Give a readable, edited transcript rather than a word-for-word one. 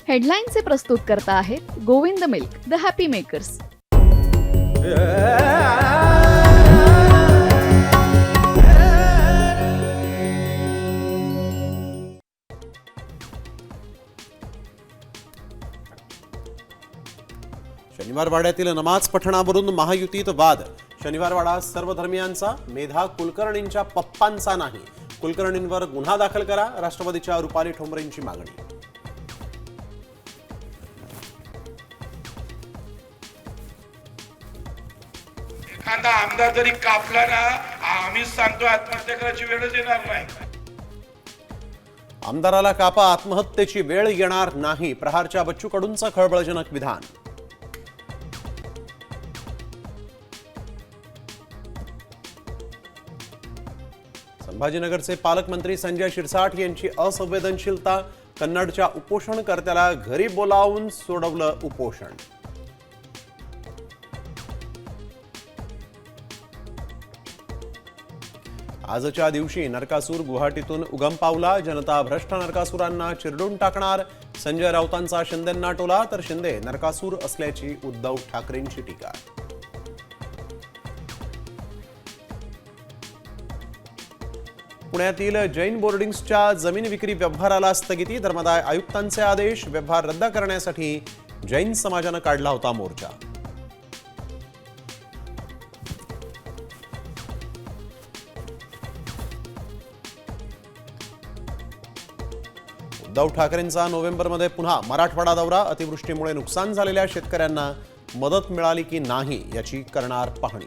हेडलाईनचे प्रस्तुतकर्ता आहेत Govind milk, the happy makers. शनिवारवाड्यातील नमाज पठणावरून महायुतीत वाद. शनिवारवाडा सर्वधर्मियांचा, मेधा कुलकर्णींच्या पप्पांचा नाही. कुलकर्णींवर गुन्हा दाखल करा, राष्ट्रवादीच्या रुपाली ठोंबरेंची मागणी. एखादा आमदार जरी कापला ना, आम्हीच सांगतो आत्महत्या करायची वेळच येणार नाही. आमदाराला कापा, आत्महत्येची वेळ येणार नाही. प्रहारच्या बच्चू कडूंचं खळबळजनक विधान. संभाजीनगरचे पालकमंत्री संजय शिरसाट यांची असंवेदनशीलता. कन्नडच्या उपोषणकर्त्याला घरी बोलावून सोडवलं उपोषण. आजच्या दिवशी नरकासूर गुवाहाटीतून उगम पावला. जनता भ्रष्ट नरकासुरांना चिरडून टाकणार. संजय राऊतांचा शिंदेंना टोला, तर शिंदे नरकासूर असल्याची उद्धव ठाकरेंची टीका. पुण्यातील जैन बोर्डिंग्सच्या जमीन विक्री व्यवहाराला स्थगिती. धर्मादाय आयुक्तांचे आदेश. व्यवहार रद्द करण्यासाठी जैन समाजानं काढला होता मोर्चा. उद्धव ठाकरेंचा नोव्हेंबरमध्ये पुन्हा मराठवाडा दौरा. अतिवृष्टीमुळे नुकसान झालेल्या शेतकऱ्यांना मदत मिळाली की नाही याची करणार पाहणी.